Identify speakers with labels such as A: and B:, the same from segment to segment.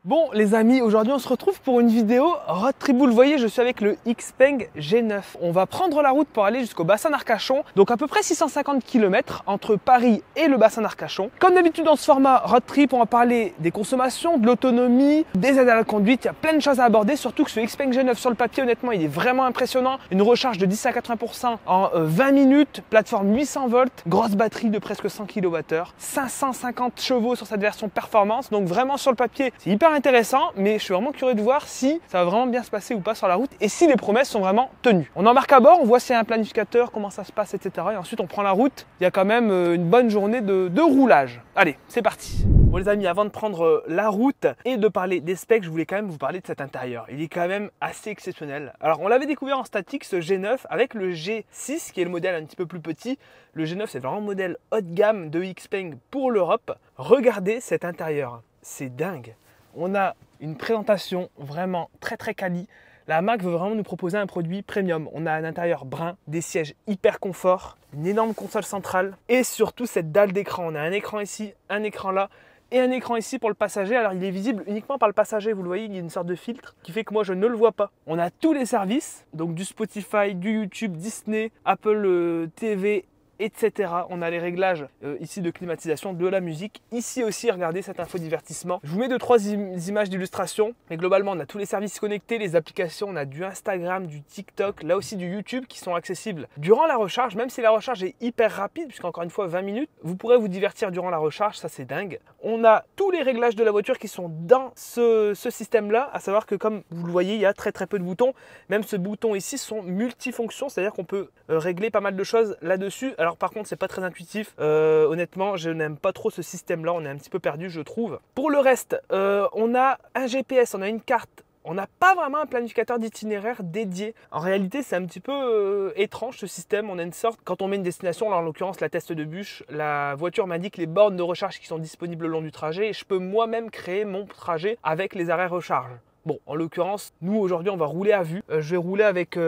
A: Bon les amis, aujourd'hui on se retrouve pour une vidéo road trip. Vous le voyez, je suis avec le Xpeng G9. On va prendre la route pour aller jusqu'au bassin d'Arcachon, donc à peu près 650 km entre Paris et le bassin d'Arcachon. Comme d'habitude dans ce format road trip, on va parler des consommations, de l'autonomie, des aides à la conduite. Il y a plein de choses à aborder, surtout que ce Xpeng G9 sur le papier, honnêtement, il est vraiment impressionnant. Une recharge de 10 à 80% en 20 minutes, plateforme 800 volts, grosse batterie de presque 100 kWh, 550 chevaux sur cette version performance. Donc vraiment sur le papier, c'est hyper intéressant, mais je suis vraiment curieux de voir si ça va vraiment bien se passer ou pas sur la route et si les promesses sont vraiment tenues. On embarque à bord, on voit s'il y a un planificateur, comment ça se passe, etc. Et ensuite on prend la route. Il y a quand même une bonne journée de roulage. Allez, c'est parti. Bon les amis, avant de prendre la route et de parler des specs, je voulais quand même vous parler de cet intérieur. Il est quand même assez exceptionnel. Alors on l'avait découvert en statique ce G9 avec le G6 qui est le modèle un petit peu plus petit. Le G9 c'est vraiment le modèle haut de gamme de Xpeng pour l'Europe. Regardez cet intérieur, c'est dingue. On a une présentation vraiment très quali. La marque veut vraiment nous proposer un produit premium. On a un intérieur brun, des sièges hyper confort, une énorme console centrale et surtout cette dalle d'écran. On a un écran ici, un écran là et un écran ici pour le passager. Alors il est visible uniquement par le passager, vous le voyez, il y a une sorte de filtre qui fait que moi je ne le vois pas. On a tous les services, donc du Spotify, du YouTube, Disney, Apple TV, etc. On a les réglages ici de climatisation, de la musique. Ici aussi, regardez cette info divertissement. Je vous mets 2-3 images d'illustration. Mais globalement, on a tous les services connectés, les applications. On a du Instagram, du TikTok, là aussi du YouTube qui sont accessibles durant la recharge. Même si la recharge est hyper rapide, puisqu'encore une fois, 20 minutes, vous pourrez vous divertir durant la recharge. Ça, c'est dingue. On a tous les réglages de la voiture qui sont dans ce système-là. À savoir que comme vous le voyez, il y a très peu de boutons. Même ce bouton ici sont multifonctions. C'est-à-dire qu'on peut régler pas mal de choses là-dessus. Alors par contre c'est pas très intuitif, honnêtement je n'aime pas trop ce système là, on est un petit peu perdu je trouve. Pour le reste, on a un GPS, on a une carte, on n'a pas vraiment un planificateur d'itinéraire dédié. En réalité c'est un petit peu étrange ce système, on a une sorte, quand on met une destination, là, en l'occurrence la teste de bûche, la voiture m'indique les bornes de recharge qui sont disponibles le long du trajet et je peux moi-même créer mon trajet avec les arrêts recharge. Bon, en l'occurrence, nous aujourd'hui on va rouler à vue. Je vais rouler avec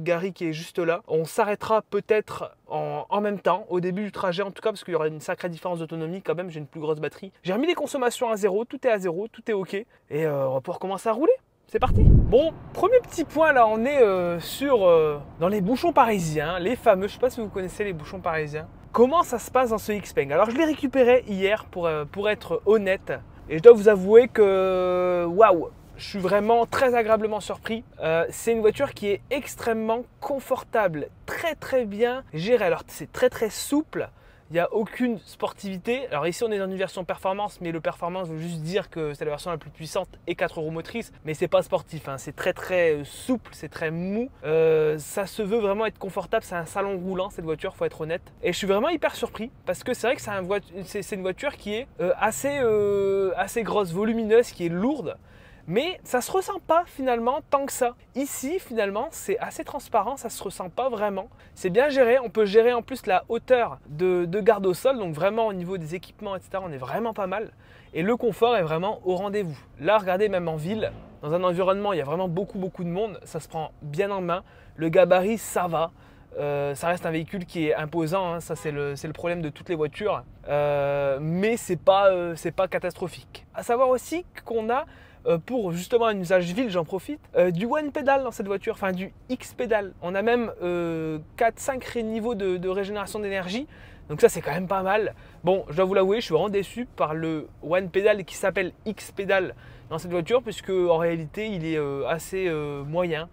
A: Gary qui est juste là. On s'arrêtera peut-être en même temps, au début du trajet en tout cas, parce qu'il y aura une sacrée différence d'autonomie quand même, j'ai une plus grosse batterie. J'ai remis les consommations à zéro, tout est à zéro, tout est ok. Et on va pouvoir commencer à rouler. C'est parti. Bon, premier petit point là, on est dans les bouchons parisiens, les fameux, je ne sais pas si vous connaissez les bouchons parisiens. Comment ça se passe dans ce Xpeng? Alors je l'ai récupéré hier pour être honnête. Et je dois vous avouer que, waouh! Je suis vraiment très agréablement surpris. C'est une voiture qui est extrêmement confortable, très bien gérée. Alors c'est très souple, il n'y a aucune sportivité. Alors ici on est dans une version performance, mais le performance veut juste dire que c'est la version la plus puissante et 4 roues motrices. Mais c'est pas sportif, hein. C'est très souple, c'est très mou. Ça se veut vraiment être confortable, c'est un salon roulant cette voiture, faut être honnête. Et je suis vraiment hyper surpris parce que c'est vrai que c'est une voiture qui est assez grosse, volumineuse, qui est lourde. Mais ça ne se ressent pas finalement tant que ça. Ici finalement c'est assez transparent, ça ne se ressent pas vraiment. C'est bien géré, on peut gérer en plus la hauteur de garde au sol. Donc vraiment au niveau des équipements etc. on est vraiment pas mal. Et le confort est vraiment au rendez-vous. Là regardez même en ville, dans un environnement où il y a vraiment beaucoup de monde, ça se prend bien en main. Le gabarit ça va. Ça reste un véhicule qui est imposant, hein, ça c'est le problème de toutes les voitures. Mais c'est pas catastrophique. À savoir aussi qu'on a pour justement un usage ville, j'en profite, du one pedal dans cette voiture, enfin du X pedal. On a même 4-5 niveaux de régénération d'énergie, donc ça c'est quand même pas mal. Bon, je dois vous l'avouer, je suis vraiment déçu par le one pedal qui s'appelle X pedal dans cette voiture, puisque en réalité il est assez moyen.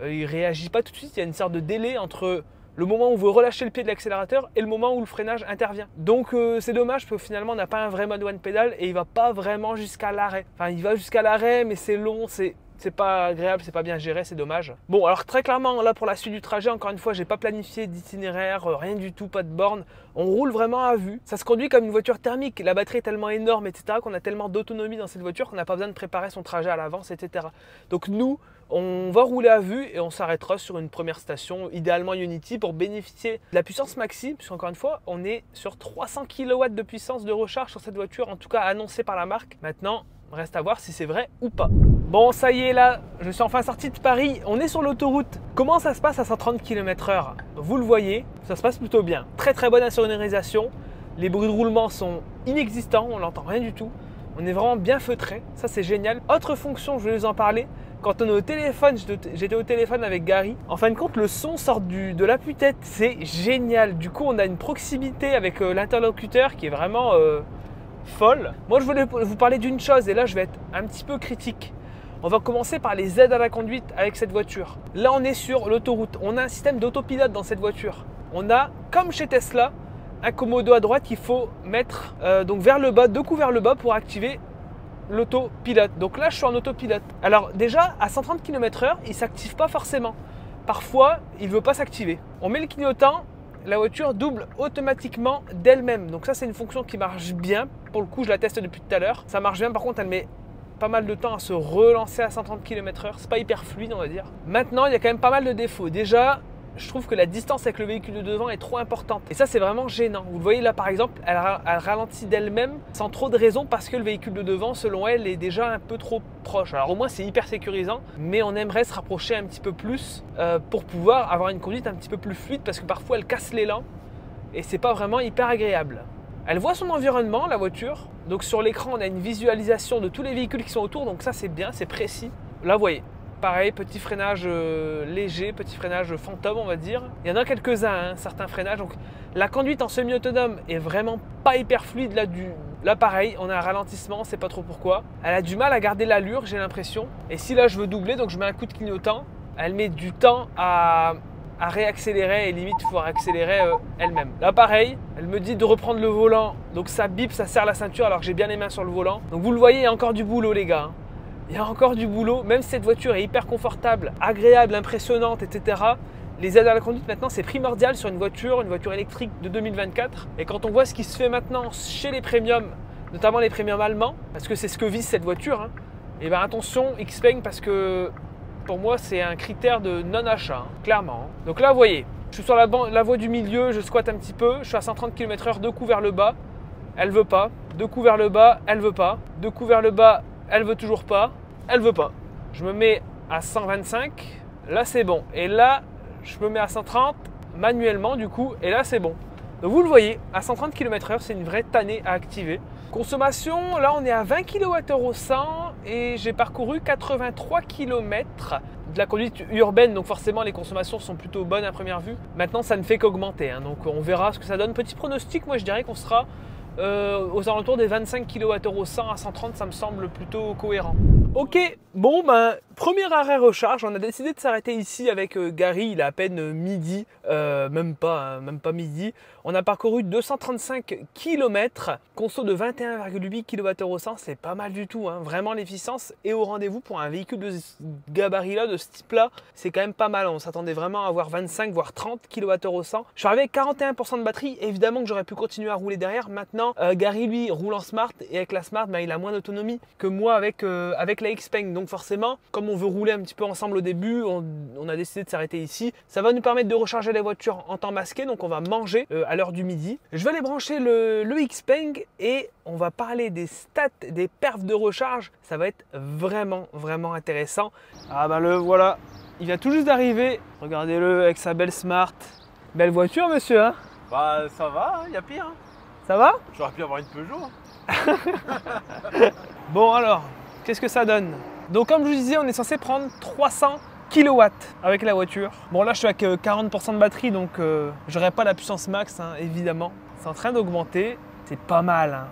A: Il ne réagit pas tout de suite, il y a une sorte de délai entre le moment où vous relâchez le pied de l'accélérateur et le moment où le freinage intervient. Donc c'est dommage parce que finalement on n'a pas un vrai mode one pedal et il ne va pas vraiment jusqu'à l'arrêt. Enfin il va jusqu'à l'arrêt mais c'est long, c'est pas agréable, c'est pas bien géré, c'est dommage. Bon alors très clairement là pour la suite du trajet, encore une fois j'ai pas planifié d'itinéraire, rien du tout, pas de borne. On roule vraiment à vue. Ça se conduit comme une voiture thermique, la batterie est tellement énorme etc. qu'on a tellement d'autonomie dans cette voiture qu'on n'a pas besoin de préparer son trajet à l'avance etc. Donc nous on va rouler à vue et on s'arrêtera sur une première station, idéalement Unity, pour bénéficier de la puissance maxi, puisqu'encore une fois, on est sur 300 kW de puissance de recharge sur cette voiture, en tout cas annoncée par la marque. Maintenant, reste à voir si c'est vrai ou pas. Bon, ça y est, là, je suis enfin sorti de Paris, on est sur l'autoroute. Comment ça se passe à 130 km/h? Vous le voyez, ça se passe plutôt bien. Très bonne insonorisation, les bruits de roulement sont inexistants, on n'entend rien du tout. On est vraiment bien feutré, ça c'est génial. Autre fonction, je vais vous en parler. Quand on est au téléphone, j'étais au téléphone avec Gary. En fin de compte, le son sort de l'appui-tête, c'est génial. Du coup, on a une proximité avec l'interlocuteur qui est vraiment folle. Moi, je voulais vous parler d'une chose et là, je vais être un petit peu critique. On va commencer par les aides à la conduite avec cette voiture. Là, on est sur l'autoroute. On a un système d'autopilote dans cette voiture. On a, comme chez Tesla, un commodo à droite qu'il faut mettre donc vers le bas, 2 coups vers le bas pour activer l'autopilote. Donc là, je suis en autopilote. Alors déjà, à 130 km/h, il ne s'active pas forcément. Parfois, il ne veut pas s'activer. On met le clignotant, la voiture double automatiquement d'elle-même. Donc ça, c'est une fonction qui marche bien. Pour le coup, je la teste depuis tout à l'heure. Ça marche bien. Par contre, elle met pas mal de temps à se relancer à 130 km/h. C'est pas hyper fluide, on va dire. Maintenant, il y a quand même pas mal de défauts. Déjà, je trouve que la distance avec le véhicule de devant est trop importante. Et ça, c'est vraiment gênant. Vous le voyez là, par exemple, elle ralentit d'elle-même sans trop de raison parce que le véhicule de devant, selon elle, est déjà un peu trop proche. Alors au moins, c'est hyper sécurisant, mais on aimerait se rapprocher un petit peu plus pour pouvoir avoir une conduite un petit peu plus fluide parce que parfois, elle casse l'élan et c'est pas vraiment hyper agréable. Elle voit son environnement, la voiture. Donc sur l'écran, on a une visualisation de tous les véhicules qui sont autour. Donc ça, c'est bien, c'est précis. Là, vous voyez. Pareil, petit freinage léger, petit freinage fantôme, on va dire. Il y en a quelques-uns, hein, certains freinages. Donc, la conduite en semi-autonome est vraiment pas hyper fluide. Là, pareil, on a un ralentissement, on ne sait pas trop pourquoi. Elle a du mal à garder l'allure, j'ai l'impression. Et si là, je veux doubler, donc je mets un coup de clignotant, elle met du temps à réaccélérer et limite, il faut accélérer elle-même. Là, pareil, elle me dit de reprendre le volant. Donc, ça bip, ça serre la ceinture alors que j'ai bien les mains sur le volant. Donc, vous le voyez, il y a encore du boulot, les gars. Il y a encore du boulot, même si cette voiture est hyper confortable, agréable, impressionnante, etc. Les aides à la conduite maintenant c'est primordial sur une voiture électrique de 2024. Et quand on voit ce qui se fait maintenant chez les premiums, notamment les premiums allemands, parce que c'est ce que vise cette voiture, hein, et bien attention Xpeng parce que pour moi c'est un critère de non-achat, hein, clairement. Hein. Donc là vous voyez, je suis sur la voie du milieu, je squatte un petit peu, je suis à 130 km/h, 2 coups vers le bas, elle veut pas, 2 coups vers le bas, elle veut pas, 2 coups vers le bas, elle veut toujours pas, elle veut pas. Je me mets à 125, là c'est bon. Et là, je me mets à 130 manuellement du coup, et là c'est bon. Donc vous le voyez, à 130 km/h, c'est une vraie tannée à activer. Consommation, là on est à 20 kWh au 100 et j'ai parcouru 83 km de la conduite urbaine, donc forcément les consommations sont plutôt bonnes à première vue. Maintenant ça ne fait qu'augmenter, hein, donc on verra ce que ça donne. Petit pronostic, moi je dirais qu'on sera aux alentours des 25 kWh au 100 à 130, ça me semble plutôt cohérent. Ok, bon ben premier arrêt recharge, on a décidé de s'arrêter ici avec Gary, il est à peine midi, même pas midi. On a parcouru 235 km, conso de 21,8 kWh au 100, c'est pas mal du tout, hein. Vraiment l'efficience est au rendez-vous pour un véhicule de ce gabarit-là, de ce type-là, c'est quand même pas mal. On s'attendait vraiment à avoir 25 voire 30 kWh au 100. Je suis arrivé avec 41% de batterie, évidemment que j'aurais pu continuer à rouler derrière. Maintenant, Gary lui roule en Smart et avec la Smart, ben, il a moins d'autonomie que moi avec la Xpeng. Donc forcément, comme on veut rouler un petit peu ensemble au début, on a décidé de s'arrêter ici. Ça va nous permettre de recharger les voitures en temps masqué, donc on va manger à l'heure du midi. Je vais aller brancher le Xpeng et on va parler des stats, des perfs de recharge. Ça va être vraiment intéressant. Ah ben le voilà, il vient tout juste d'arriver. Regardez-le avec sa belle Smart. Belle voiture monsieur, hein?
B: Bah ça va, il y a pire. Hein.
A: Ça va?
B: J'aurais pu avoir une Peugeot. Hein.
A: Bon alors, qu'est-ce que ça donne? Donc comme je vous disais, on est censé prendre 300 kW avec la voiture. Bon là je suis avec 40% de batterie, donc j'aurai pas la puissance max, hein, évidemment. C'est en train d'augmenter, c'est pas mal. Hein.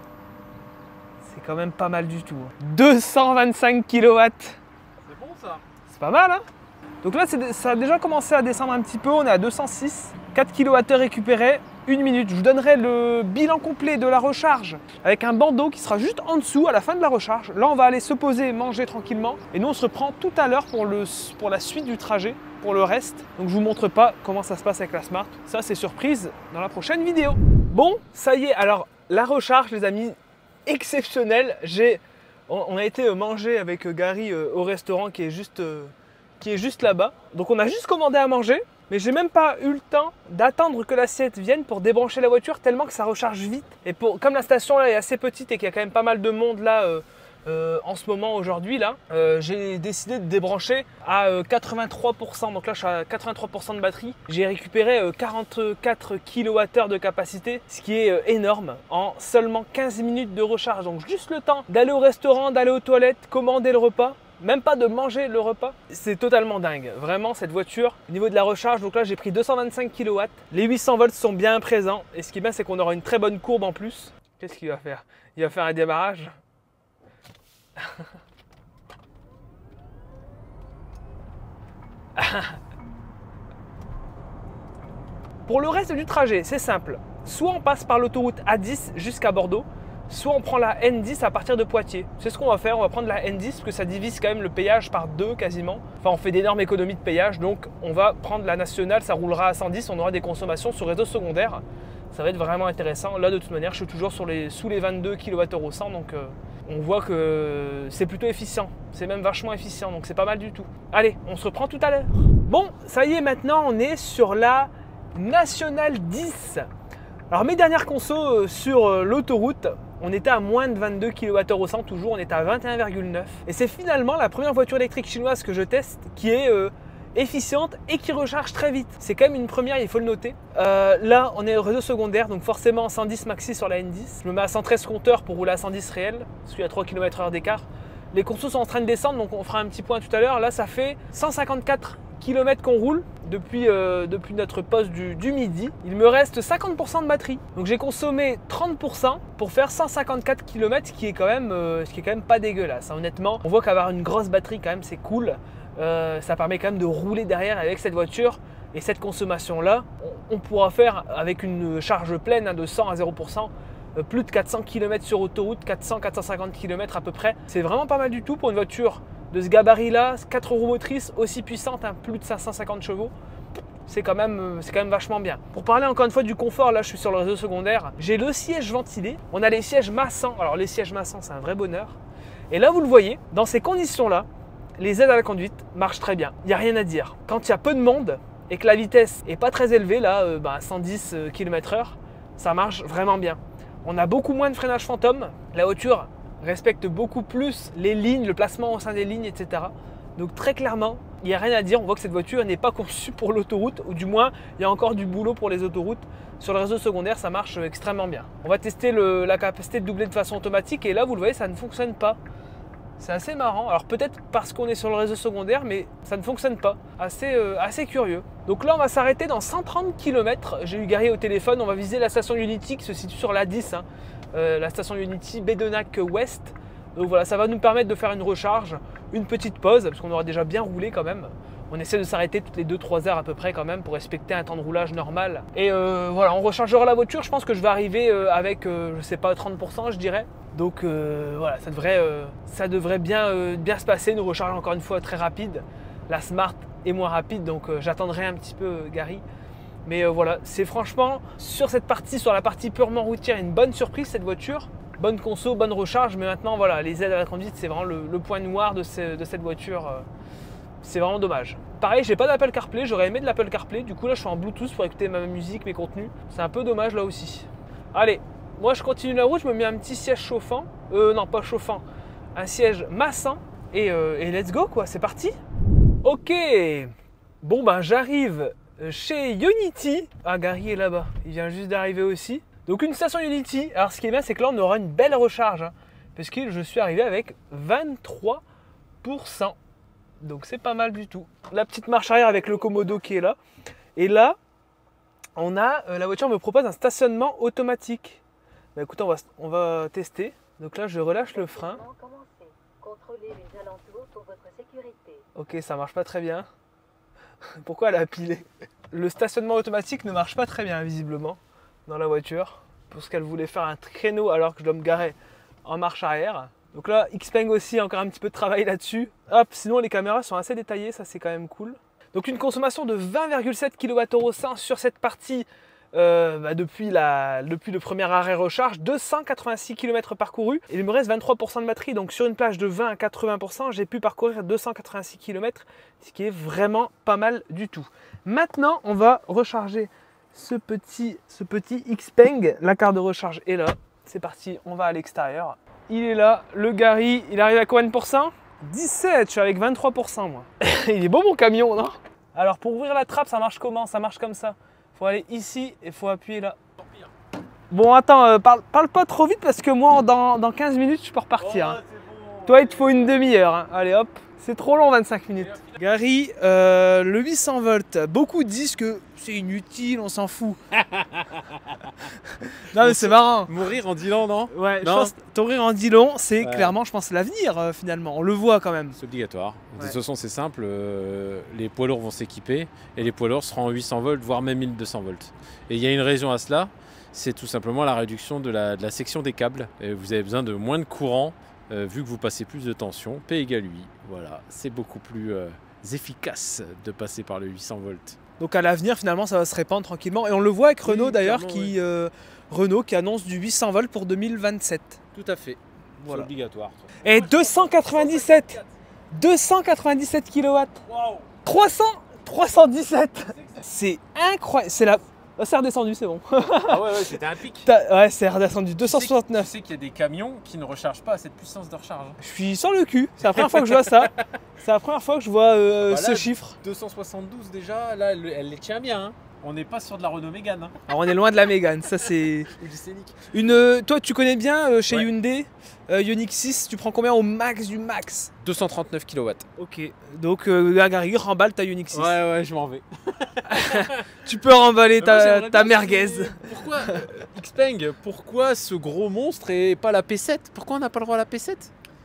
A: C'est quand même pas mal du tout. 225 kW.
B: C'est bon ça.
A: C'est pas mal, hein? Donc là ça a déjà commencé à descendre un petit peu, on est à 206. 4 kWh récupérés, 1 minute. Je vous donnerai le bilan complet de la recharge avec un bandeau qui sera juste en dessous à la fin de la recharge. Là, on va aller se poser, manger tranquillement. Et nous, on se reprend tout à l'heure pour la suite du trajet, pour le reste. Donc, je vous montre pas comment ça se passe avec la Smart. Ça, c'est surprise dans la prochaine vidéo. Bon, ça y est. Alors, la recharge, les amis, exceptionnelle. On a été manger avec Gary au restaurant qui est juste là-bas. Donc, on a juste commandé à manger. Mais j'ai même pas eu le temps d'attendre que l'assiette vienne pour débrancher la voiture tellement que ça recharge vite. Et comme la station là est assez petite et qu'il y a quand même pas mal de monde là En ce moment, aujourd'hui, là, j'ai décidé de débrancher à 83%. Donc là, je suis à 83% de batterie. J'ai récupéré 44 kWh de capacité, ce qui est énorme, en seulement 15 minutes de recharge. Donc juste le temps d'aller au restaurant, d'aller aux toilettes, commander le repas. Même pas de manger le repas, c'est totalement dingue. Vraiment, cette voiture, au niveau de la recharge, donc là j'ai pris 225 kW. Les 800 volts sont bien présents. Et ce qui est bien, c'est qu'on aura une très bonne courbe en plus. Qu'est-ce qu'il va faire? Il va faire un démarrage. Pour le reste du trajet, c'est simple. Soit on passe par l'autoroute A10 jusqu'à Bordeaux, soit on prend la N10 à partir de Poitiers. C'est ce qu'on va faire, on va prendre la N10 parce que ça divise quand même le péage par 2 quasiment. Enfin, on fait d'énormes économies de péage, donc on va prendre la nationale, ça roulera à 110, on aura des consommations sur réseau secondaire. Ça va être vraiment intéressant. Là, de toute manière, je suis toujours sous les 22 kWh au 100, donc on voit que c'est plutôt efficient. C'est même vachement efficient, donc c'est pas mal du tout. Allez, on se reprend tout à l'heure. Bon, ça y est, maintenant, on est sur la nationale 10. Alors, mes dernières consos sur l'autoroute, on était à moins de 22 kWh au 100 toujours, on était à 21,9. Et c'est finalement la première voiture électrique chinoise que je teste qui est efficiente et qui recharge très vite. C'est quand même une première, il faut le noter. Là, on est au réseau secondaire, donc forcément 110 maxi sur la N10. Je me mets à 113 compteur pour rouler à 110 réel, parce qu'il y a 3 km/h d'écart. Les consos sont en train de descendre, donc on fera un petit point tout à l'heure. Là, ça fait 154 km qu'on roule depuis notre poste du midi. Il me reste 50% de batterie. Donc j'ai consommé 30% pour faire 154 km, ce qui est quand même pas dégueulasse. Honnêtement, on voit qu'avoir une grosse batterie quand même c'est cool. Ça permet quand même de rouler derrière avec cette voiture. Et cette consommation-là, on pourra faire avec une charge pleine de 100 à 0%. Plus de 400 km sur autoroute, 400-450 km à peu près. C'est vraiment pas mal du tout pour une voiture de ce gabarit-là, 4 roues motrices aussi puissantes, plus de 550 chevaux. C'est quand même vachement bien. Pour parler encore une fois du confort, là je suis sur le réseau secondaire. J'ai le siège ventilé, on a les sièges massants. Alors les sièges massants, c'est un vrai bonheur. Et là vous le voyez, dans ces conditions-là, les aides à la conduite marchent très bien. Il n'y a rien à dire. Quand il y a peu de monde et que la vitesse n'est pas très élevée, là, 110 km/h, ça marche vraiment bien. On a beaucoup moins de freinage fantôme. La voiture respecte beaucoup plus les lignes, le placement au sein des lignes, etc. Donc très clairement, il n'y a rien à dire. On voit que cette voiture n'est pas conçue pour l'autoroute, ou du moins, il y a encore du boulot pour les autoroutes. Sur le réseau secondaire, ça marche extrêmement bien. On va tester la capacité de doubler de façon automatique, et là, vous le voyez, ça ne fonctionne pas. C'est assez marrant. Alors peut-être parce qu'on est sur le réseau secondaire, mais ça ne fonctionne pas. Assez curieux. Donc là, on va s'arrêter dans 130 km. J'ai eu Gary au téléphone. On va viser la station Unity qui se situe sur la 10. La station Unity Bédenac Ouest. Donc voilà, ça va nous permettre de faire une recharge, une petite pause, parce qu'on aura déjà bien roulé quand même. On essaie de s'arrêter toutes les 2-3 heures à peu près quand même pour respecter un temps de roulage normal. Et voilà, on rechargera la voiture. Je pense que je vais arriver avec, je sais pas, 30% je dirais. Donc voilà, ça devrait bien se passer. Une recharge encore une fois très rapide. La Smart est moins rapide, donc j'attendrai un petit peu Gary. Mais voilà, c'est franchement sur la partie purement routière, une bonne surprise cette voiture. Bonne conso, bonne recharge, mais maintenant voilà, les aides à la conduite, c'est vraiment le point noir de cette voiture. C'est vraiment dommage. Pareil, j'ai pas d'Apple CarPlay, j'aurais aimé de l'Apple CarPlay. Du coup là, je suis en Bluetooth pour écouter ma musique, mes contenus. C'est un peu dommage là aussi. Allez. Moi, je continue la route, je me mets un petit siège chauffant. Non, pas chauffant. Un siège massant. Et let's go, quoi. C'est parti. Ok. Bon, ben, j'arrive chez Unity. Ah, Gary est là-bas. Il vient juste d'arriver aussi. Donc, une station Unity. Alors, ce qui est bien, c'est que là, on aura une belle recharge. Parce que je suis arrivé avec 23%. Donc, c'est pas mal du tout. La petite marche arrière avec le Komodo qui est là. Et là, la voiture me propose un stationnement automatique. Bah écoutez, on va tester. Donc là, je relâche le frein.
C: Contrôlez les alentours pour votre sécurité.
A: Ok, ça marche pas très bien. Pourquoi elle a pilé? Le stationnement automatique ne marche pas très bien, visiblement, dans la voiture. Parce qu'elle voulait faire un créneau alors que je dois me garer en marche arrière. Donc là, Xpeng aussi, encore un petit peu de travail là-dessus. Hop, sinon les caméras sont assez détaillées, ça c'est quand même cool. Donc une consommation de 20,7 kWh sur cette partie. Depuis le premier arrêt recharge, 286 km parcourus. Il me reste 23% de batterie, donc sur une plage de 20 à 80%, j'ai pu parcourir 286 km, ce qui est vraiment pas mal du tout. Maintenant, on va recharger ce petit Xpeng. La carte de recharge est là. C'est parti, on va à l'extérieur. il est là, le Gary, il arrive à combien de pourcents? 17, je suis avec 23% moi. Il est beau mon camion, non? Alors pour ouvrir la trappe, ça marche comment? Ça marche comme ça. Faut aller ici et faut appuyer là. Bon attends, parle pas trop vite parce que moi dans 15 minutes je peux repartir. Hein.
B: Bon.
A: Toi il te faut une demi-heure. Hein. Allez hop, c'est trop long 25 minutes. Gary, le 800 volts, beaucoup disent que c'est inutile, on s'en fout. Non mais c'est marrant.
B: Mourir en dit long, non?
A: Ouais,
B: Non.
A: je pense que ton rire en dit long, c'est
B: Ouais.
A: clairement je pense l'avenir finalement, on le voit quand même.
B: C'est obligatoire. De
A: Ouais.
B: toute façon, c'est simple. Les poids lourds vont s'équiper et les poids lourds seront en 800 volts, voire même 1200 volts. Et il y a une raison à cela, c'est tout simplement la réduction de la section des câbles. Et vous avez besoin de moins de courant vu que vous passez plus de tension. P égale 8. Voilà, c'est beaucoup plus efficace de passer par le 800 volts.
A: Donc à l'avenir finalement ça va se répandre tranquillement et on le voit avec
B: Oui,
A: Renault d'ailleurs
B: clairement,
A: Renault qui annonce du 800 volts pour 2027.
B: Tout à fait.
A: Voilà.
B: C'est obligatoire.
A: Et 297 kW.
B: Waouh!
A: 317. C'est incroyable. C'est la... Oh, c'est redescendu, c'est bon.
B: Ah ouais, c'était un pic.
A: Ouais, c'est redescendu. 269.
B: Tu sais qu'il y a des camions qui ne rechargent pas à cette puissance de recharge.
A: Je suis sur le cul. C'est la première fois que je vois ça. C'est la première fois que je vois
B: Bah là,
A: ce chiffre.
B: 272 déjà, là elle les tient bien. Hein. On n'est pas sur de la Renault Mégane. Hein.
A: Alors on est loin de la Mégane. Ça c'est...
B: Ou du Scénic.
A: Toi tu connais bien chez
B: Ouais.
A: Hyundai Ioniq 6, tu prends combien au max du max?
B: 239 kW.
A: Ok, donc Gary, remballe ta Ioniq 6.
B: Ouais, je m'en vais.
A: Tu peux remballer
B: Mais moi, j'aimerais
A: ta
B: bien
A: merguez.
B: Pourquoi Xpeng, pourquoi ce gros monstre et pas la P7? Pourquoi on n'a pas le droit à la P7?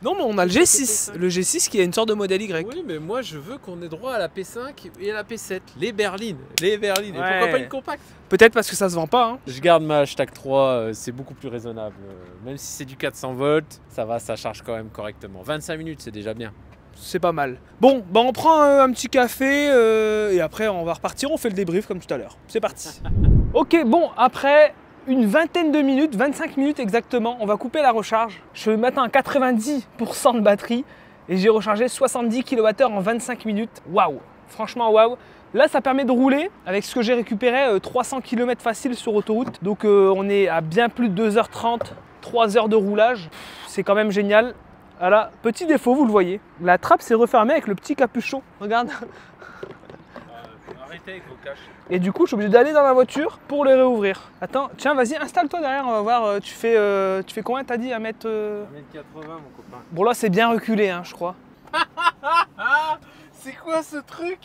A: Non, mais on a le G6. Le G6 qui est une sorte de modèle Y.
B: Oui, mais moi je veux qu'on ait droit à la P5 et à la P7. Les berlines. Et
A: Ouais.
B: pourquoi pas une compacte?
A: Peut-être parce que ça se vend pas. Hein.
B: Je garde ma hashtag 3, c'est beaucoup plus raisonnable. Même si c'est du 400 volts, ça va, ça charge quand même correctement. 25 minutes, c'est déjà bien.
A: C'est pas mal. Bon, bah on prend un petit café et après on va repartir. On fait le débrief comme tout à l'heure. C'est parti. Ok, bon, après une vingtaine de minutes, 25 minutes exactement, on va couper la recharge. Je suis maintenant à 90% de batterie et j'ai rechargé 70 kWh en 25 minutes. Waouh, franchement waouh. Là, ça permet de rouler avec ce que j'ai récupéré 300 km facile sur autoroute. Donc on est à bien plus de 2h30, 3 heures de roulage. C'est quand même génial. Voilà, petit défaut, vous le voyez. La trappe s'est refermée avec le petit capuchon. Regarde.
B: Arrêtez avec vos caches.
A: Et du coup, je suis obligé d'aller dans ma voiture pour les réouvrir. Attends, tiens, vas-y, installe-toi derrière, on va voir. Tu fais combien, t'as dit, à mettre
B: 1m80 mon copain.
A: Bon, là, c'est bien reculé, hein, je crois.
B: Ah, c'est quoi ce truc?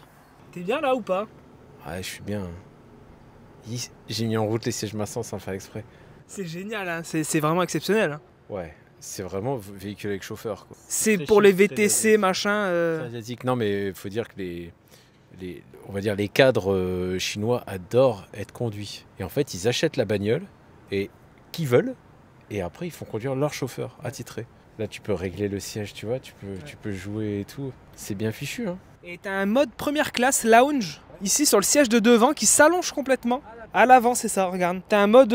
A: T'es bien là ou pas?
B: Ouais, je suis bien. J'ai mis en route les sièges massants sans faire exprès.
A: C'est génial, hein, c'est vraiment exceptionnel. Hein.
B: Ouais, c'est vraiment véhicule avec chauffeur. Quoi.
A: C'est
B: Très
A: pour les
B: chic, très
A: VTC, machin.
B: C'est asiatique. Non, mais il faut dire que on va dire les cadres chinois adorent être conduits. Et en fait, ils achètent la bagnole et qu'ils veulent, et après ils font conduire leur chauffeur attitré. Là, tu peux régler le siège, tu vois, tu peux jouer et tout. C'est bien fichu, hein.
A: Et t'as un mode première classe lounge, ici sur le siège de devant, qui s'allonge complètement. À l'avant, c'est ça, regarde. T'as un mode,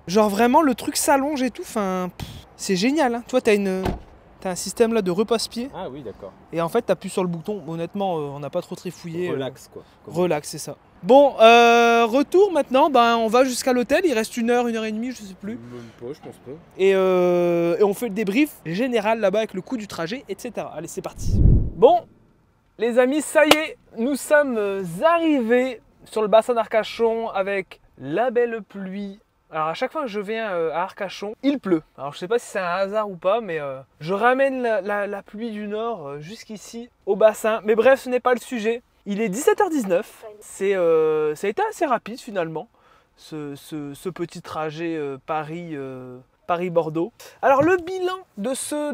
A: genre vraiment, le truc s'allonge et tout, enfin, c'est génial, hein. Tu vois, t'as un système là de repose-pied,
B: Ah oui, d'accord.
A: et en fait, t'appuies sur le bouton. Honnêtement, on n'a pas trop trifouillé.
B: Relax, quoi.
A: Relax, c'est ça. Bon, retour maintenant, ben, on va jusqu'à l'hôtel, il reste 1 heure et demie, je sais plus.
B: Même pas, je pense pas.
A: Et on fait le débrief général là-bas avec le coût du trajet, etc. Allez, c'est parti. Bon, les amis, ça y est, nous sommes arrivés sur le bassin d'Arcachon avec la belle pluie. Alors à chaque fois que je viens à Arcachon, il pleut. Alors je sais pas si c'est un hasard ou pas, mais je ramène la pluie du nord jusqu'ici au bassin. Mais bref, ce n'est pas le sujet. Il est 17h19. Ça a été assez rapide finalement, ce petit trajet Paris-Bordeaux. Alors le bilan de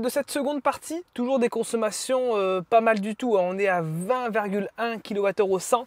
A: cette seconde partie, toujours des consommations pas mal du tout. On est à 20,1 kWh au 100.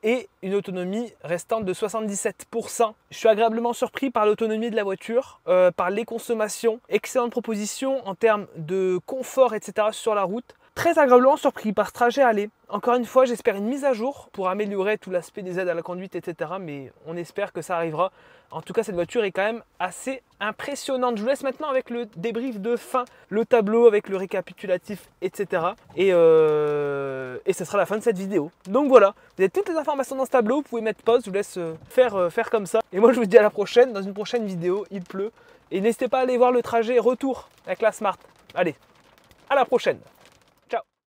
A: Et une autonomie restante de 77%. Je suis agréablement surpris par l'autonomie de la voiture, par les consommations. Excellente proposition en termes de confort, etc. sur la route. Très agréablement surpris par ce trajet aller. Encore une fois, j'espère une mise à jour pour améliorer tout l'aspect des aides à la conduite, etc. Mais on espère que ça arrivera. En tout cas, cette voiture est quand même assez impressionnante. Je vous laisse maintenant avec le débrief de fin, le tableau avec le récapitulatif, etc. Et ce sera la fin de cette vidéo. Donc voilà, vous avez toutes les informations dans ce tableau. Vous pouvez mettre pause, je vous laisse faire comme ça. Et moi, je vous dis à la prochaine, dans une prochaine vidéo. Il pleut, Et n'hésitez pas à aller voir le trajet retour avec la Smart. Allez, à la prochaine!